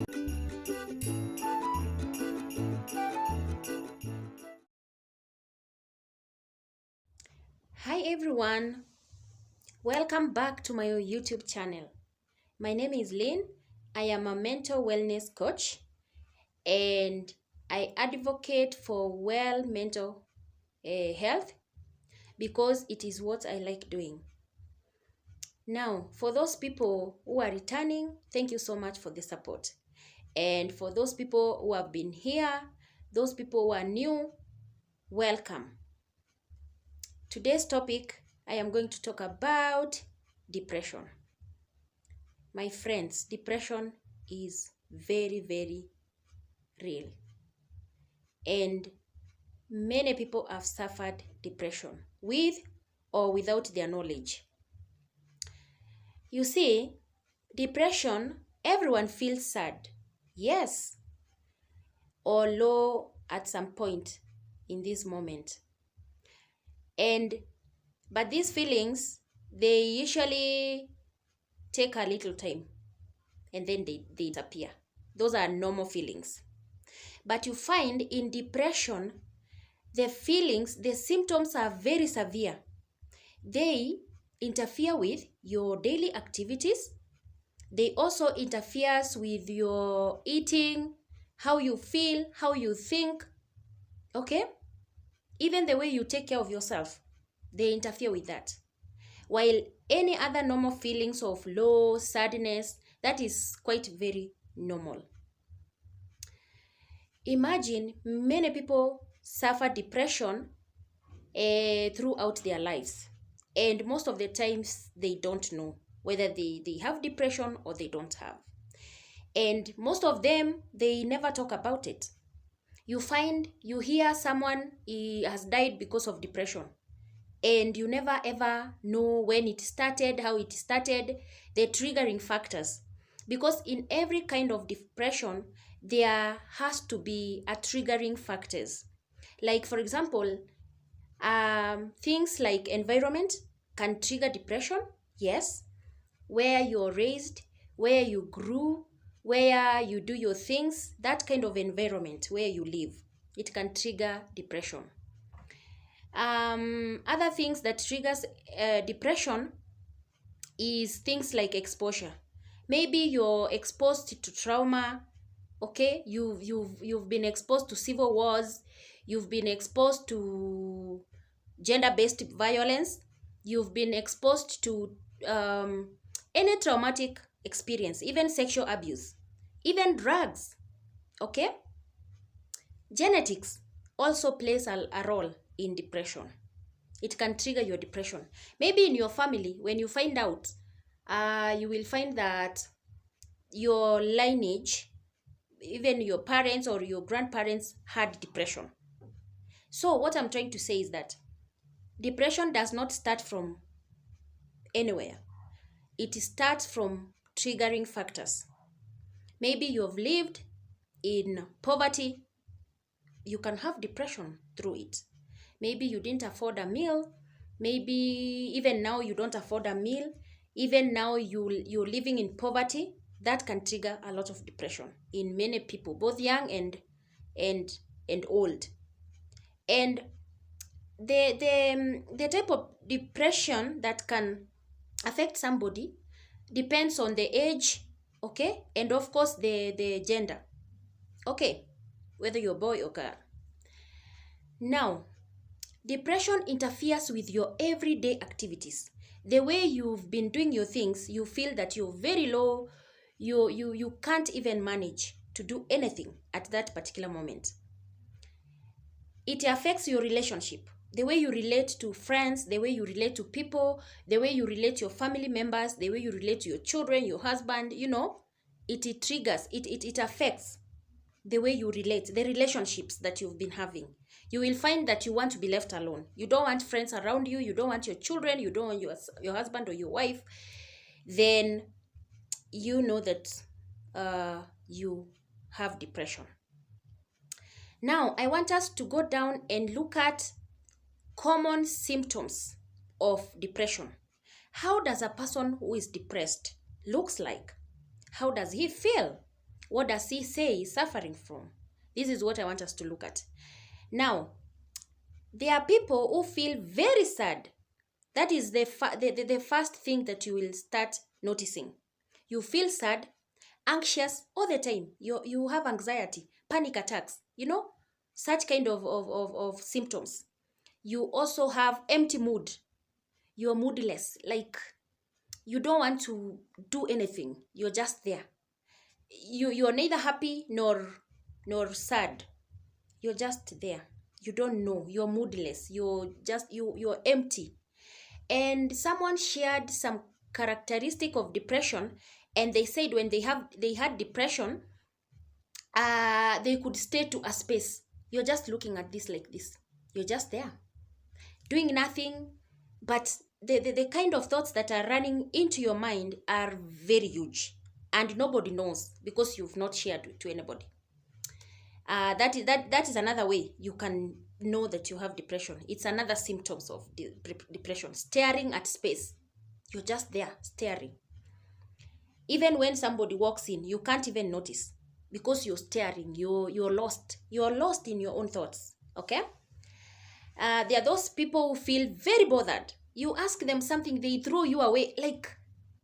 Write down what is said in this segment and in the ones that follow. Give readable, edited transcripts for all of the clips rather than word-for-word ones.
Hi everyone, welcome back to my YouTube channel. My name is Lynn. I am a mental wellness coach and I advocate for well mental health because it is what I like doing. Now, for those people who are returning, thank you so much for the support. And for those people who have been here, those people who are new, welcome. Today's topic, I am going to talk about depression. My friends, depression is very, very real. And many people have suffered depression with or without their knowledge. You see, depression, everyone feels sad. Yes, or low at some point in this moment. But these feelings, they usually take a little time and then they disappear. Those are normal feelings. But you find in depression, the feelings, the symptoms are very severe. They interfere with your daily activities. They also interfere with your eating, how you feel, how you think, okay? Even the way you take care of yourself, they interfere with that. While any other normal feelings of low, sadness, that is quite very normal. Imagine many people suffer depression throughout their lives. And most of the times they don't know whether they have depression or they don't have. And most of them, they never talk about it. You hear someone has died because of depression. And you never ever know when it started, how it started, the triggering factors. Because in every kind of depression, there has to be a triggering factors. Like for example, things like environment can trigger depression, yes. Where you're raised, where you grew, where you do your things, that kind of environment where you live, it can trigger depression. Other things that triggers depression is things like exposure. Maybe you're exposed to trauma, okay? You've been exposed to civil wars, you've been exposed to gender-based violence, you've been exposed to any traumatic experience, even sexual abuse, even drugs, okay? Genetics also plays a role in depression. It can trigger your depression. Maybe in your family, when you find out, you will find that your lineage, even your parents or your grandparents had depression. So what I'm trying to say is that depression does not start from anywhere. It starts from triggering factors. Maybe you've lived in poverty, you can have depression through it. Maybe you didn't afford a meal, maybe even now you don't afford a meal, even now you're living in poverty, that can trigger a lot of depression in many people, both young and old. And the type of depression that can affect somebody depends on the age, okay, and of course the gender, okay, whether you're boy or girl. Now, depression interferes with your everyday activities. The way you've been doing your things, you feel that you're very low, you can't even manage to do anything at that particular moment. It affects your relationship, the way you relate to friends, the way you relate to people, the way you relate to your family members, the way you relate to your children, your husband, it triggers, it affects the way you relate, the relationships that you've been having. You will find that you want to be left alone. You don't want friends around you. You don't want your children. You don't want your husband or your wife. Then you know that you have depression. Now, I want us to go down and look at common symptoms of depression. How does a person who is depressed looks like? How does he feel? What does he say he's suffering from? This is what I want us to look at. Now, there are people who feel very sad. That is the first thing that you will start noticing. You feel sad, anxious all the time. You have anxiety, panic attacks, such kind of symptoms. You also have empty mood. You're moodless, like you don't want to do anything. You're just there. You're neither happy nor sad. You're just there. You don't know. You're moodless. You're empty. And someone shared some characteristic of depression, and they said when they had depression, they could stay to a space. You're just looking at this like this. You're just there, doing nothing, but the kind of thoughts that are running into your mind are very huge, and nobody knows because you've not shared to anybody. That is another way you can know that you have depression. It's another symptoms of depression. Staring at space. You're just there staring. Even when somebody walks in, you can't even notice because you're staring. You're lost. You're lost in your own thoughts. Okay? There are those people who feel very bothered. You ask them something, they throw you away. Like,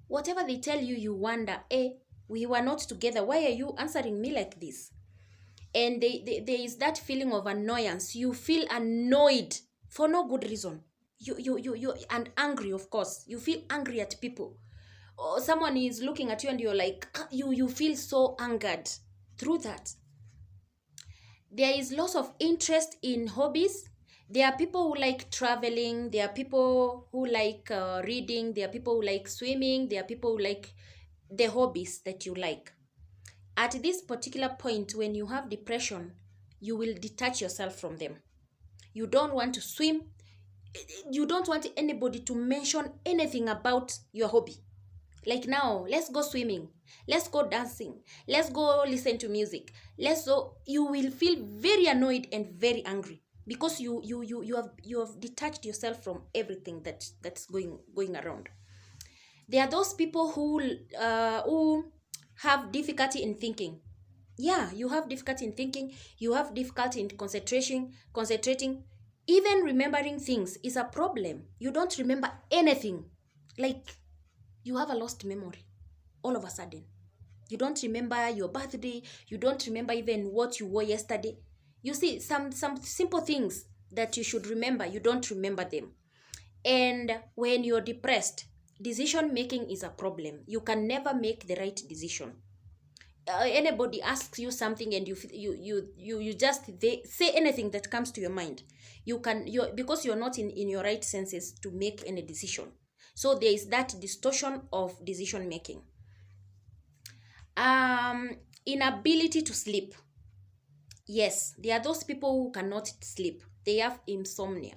whatever they tell you, you wonder, we were not together. Why are you answering me like this? And there is that feeling of annoyance. You feel annoyed for no good reason. You and angry, of course. You feel angry at people. Or someone is looking at you and you're like, you feel so angered through that. There is loss of interest in hobbies. There are people who like traveling. There are people who like reading. There are people who like swimming. There are people who like the hobbies that you like. At this particular point, when you have depression, you will detach yourself from them. You don't want to swim. You don't want anybody to mention anything about your hobby. Like now, let's go swimming. Let's go dancing. Let's go listen to music. You will feel very annoyed and very angry because you have detached yourself from everything that's going around. There are those people who have difficulty in thinking. Yeah, you have difficulty in thinking. You have difficulty in concentrating. Even remembering things is a problem. You don't remember anything. Like, you have a lost memory all of a sudden. You don't remember your birthday. You don't remember even what you wore yesterday. You see, some simple things that you should remember, you don't remember them. And when you're depressed, decision making is a problem. You can never make the right decision. Anybody asks you something and you just say anything that comes to your mind. Because you're not in your right senses to make any decision. So there is that distortion of decision making. Inability to sleep. Yes, there are those people who cannot sleep. They have insomnia.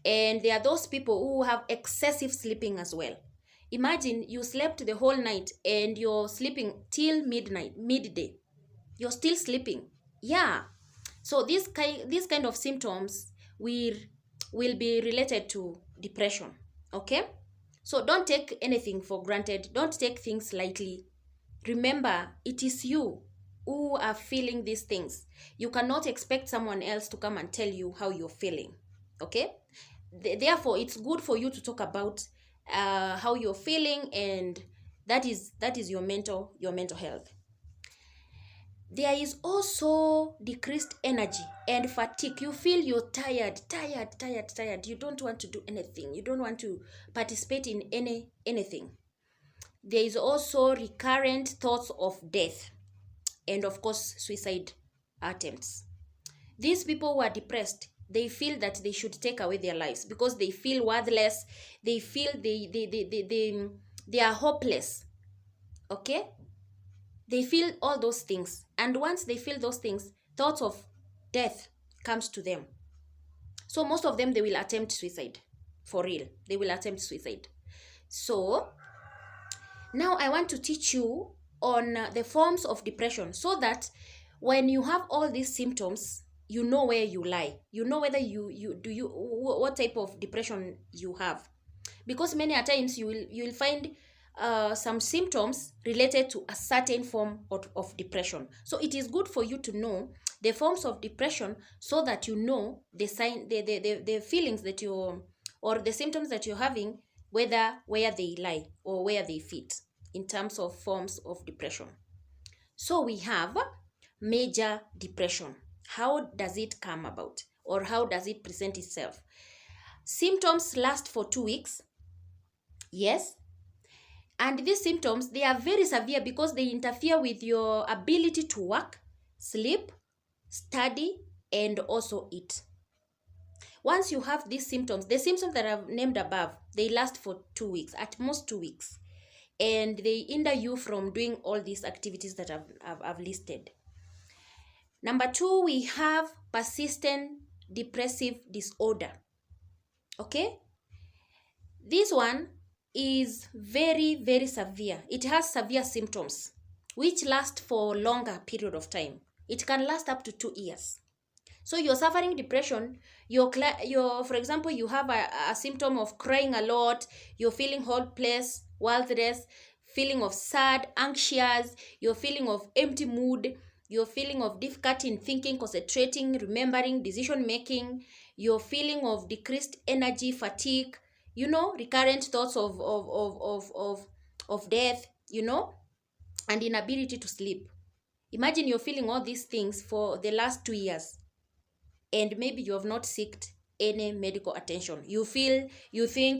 And there are those people who have excessive sleeping as well. Imagine you slept the whole night and you're sleeping till midday. You're still sleeping. Yeah. So this kind of symptoms will be related to depression. Okay? So don't take anything for granted. Don't take things lightly. Remember, it is you who are feeling these things. You cannot expect someone else to come and tell you how you're feeling. Okay? Therefore, it's good for you to talk about how you're feeling, and that is your mental health. There is also decreased energy and fatigue. You feel you're tired. You don't want to do anything. You don't want to participate in anything. There is also recurrent thoughts of death and, of course, suicide attempts. These people who are depressed, they feel that they should take away their lives because they feel worthless. They feel they are hopeless. Okay? They feel all those things. And once they feel those things, thoughts of death comes to them. So most of them, they will attempt suicide. For real. They will attempt suicide. So now I want to teach you on the forms of depression so that when you have all these symptoms, you know where you lie. You know whether what type of depression you have. Because many a times you will find some symptoms related to a certain form of depression. So it is good for you to know the forms of depression so that you know the the feelings that you or the symptoms that you're having, where they lie or where they fit in terms of forms of depression. So we have major depression. How does it come about, or how does it present itself? Symptoms last for 2 weeks. Yes. And these symptoms, they are very severe because they interfere with your ability to work, sleep, study, and also eat. Once you have these symptoms, the symptoms that I've named above, they last for 2 weeks, at most 2 weeks. And they hinder you from doing all these activities that I've listed. Number 2, we have persistent depressive disorder. Okay? This one is very, very severe. It has severe symptoms which last for a longer period of time. It can last up to 2 years. So you're suffering depression, for example, you have a symptom of crying a lot, you're feeling hopeless, worthless, feeling of sad, anxious, you're feeling of empty mood, you're feeling of difficulty in thinking, concentrating, remembering, decision making, you're feeling of decreased energy, fatigue, recurrent thoughts of death, and inability to sleep. Imagine you're feeling all these things for the last 2 years, and maybe you have not sought any medical attention. You think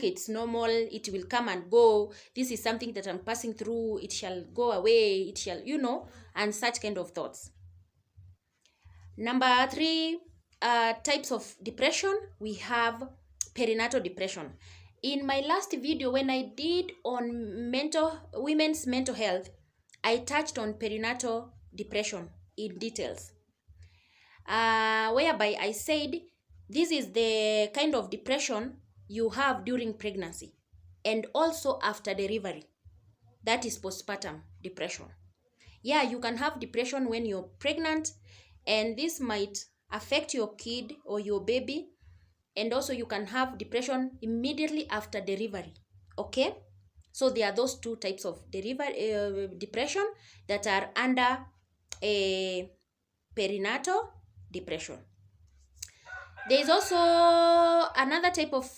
it's normal, it will come and go, this is something that I'm passing through, it shall go away, it shall, and such kind of thoughts. Number 3, types of depression, we have perinatal depression. In my last video, when I did on women's mental health, I touched on perinatal depression in details, whereby I said this is the kind of depression you have during pregnancy and also after delivery. That is postpartum depression. Yeah, you can have depression when you're pregnant, and this might affect your kid or your baby. And also you can have depression immediately after delivery. Okay? So there are those 2 types of depression that are under a perinatal depression. There is also another type of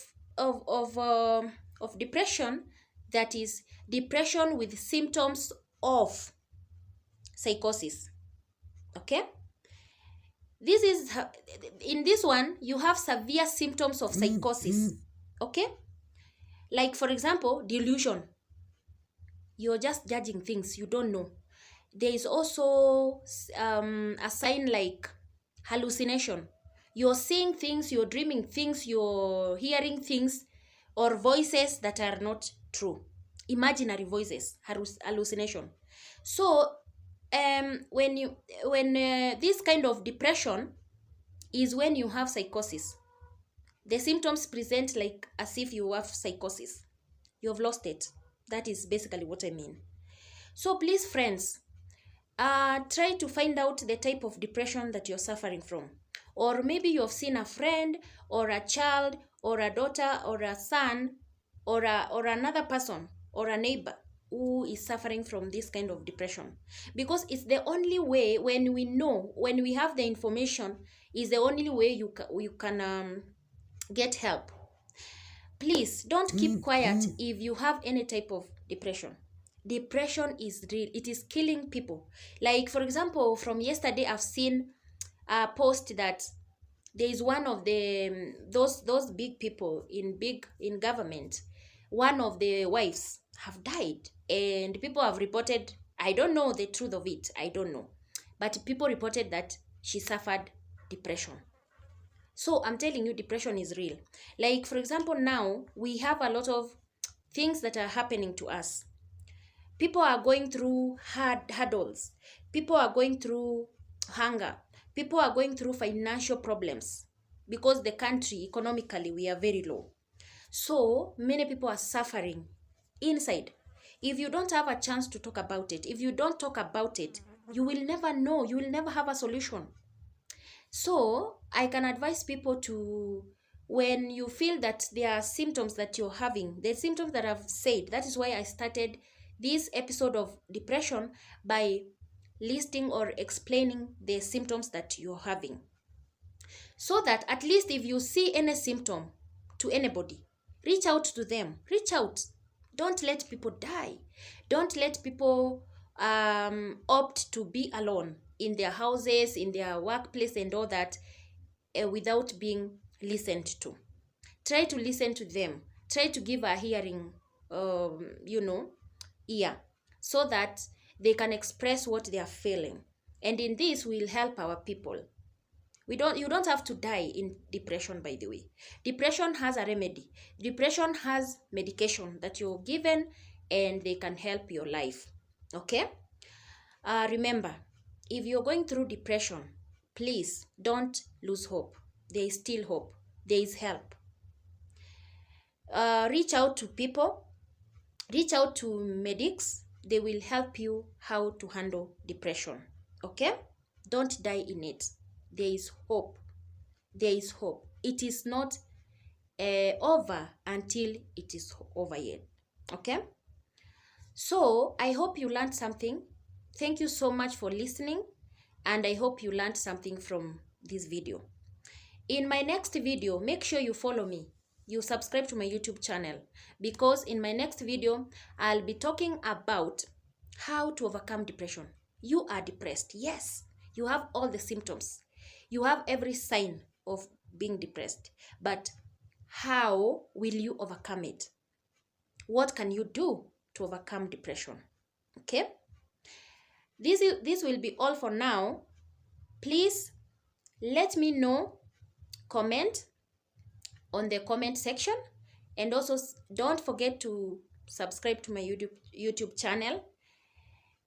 depression, that is depression with symptoms of psychosis. Okay? In this one, you have severe symptoms of psychosis. Okay? Like, for example, delusion. You're just judging things you don't know. There is also a sign like hallucination. You're seeing things, you're dreaming things, you're hearing things, or voices that are not true. Imaginary voices, hallucination. So when this kind of depression is when you have psychosis. The symptoms present like as if you have psychosis. You've lost it. That is basically what I mean. So please, friends, try to find out the type of depression that you're suffering from. Or maybe you've seen a friend or a child or a daughter or a son or another person or a neighbor who is suffering from this kind of depression. Because it's the only way, when we have the information, is the only way you can get help. Please don't keep quiet if you have any type of depression. Depression is real. It is killing people. Like, for example, from yesterday, I've seen a post that there is one of the those big people in government. One of the wives have died, and people have reported. I don't know the truth of it. I don't know, but people reported that she suffered depression. So I'm telling you, depression is real. Like, for example, now we have a lot of things that are happening to us. People are going through hurdles. People are going through hunger. People are going through financial problems because the country, economically, we are very low. So many people are suffering inside. If you don't have a chance to talk about it, if you don't talk about it, you will never know. You will never have a solution. So I can advise people to, when you feel that there are symptoms that you're having, the symptoms that I've said, that is why I started this episode of depression by listing or explaining the symptoms that you're having, so that at least if you see any symptom to anybody, reach out to them. Reach out. Don't let people die. Don't let people opt to be alone in their houses, in their workplace, and all that without being listened to. Try to listen to them. Try to give a hearing, ear, so that they can express what they are feeling. And in this, we'll help our people. You don't have to die in depression, by the way. Depression has a remedy. Depression has medication that you're given, and they can help your life. Okay? Remember, if you're going through depression, please don't lose hope. There is still hope. There is help. Reach out to people. Reach out to medics. They will help you how to handle depression. Okay? Don't die in it. There is hope. There is hope. It is not over until it is over yet. Okay? So, I hope you learned something. Thank you so much for listening, and I hope you learned something from this video. In my next video, make sure you follow me. You subscribe to my YouTube channel, because in my next video, I'll be talking about how to overcome depression. You are depressed. Yes, you have all the symptoms. You have every sign of being depressed. But how will you overcome it? What can you do to overcome depression? Okay? This will be all for now. Please let me know. Comment on the comment section, and also don't forget to subscribe to my YouTube channel.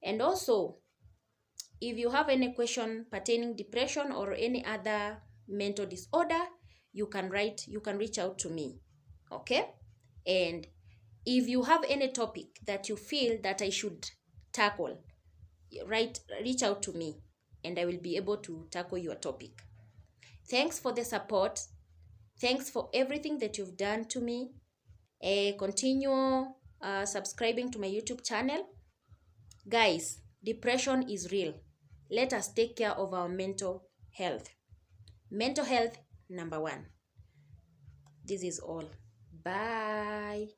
And also, if you have any question pertaining depression or any other mental disorder, you can reach out to me. Okay? And if you have any topic that you feel that I should tackle, reach out to me, and I will be able to tackle your topic. Thanks for the support. Thanks for everything that you've done to me. Continue subscribing to my YouTube channel. Guys, depression is real. Let us take care of our mental health. Mental health, number one. This is all. Bye.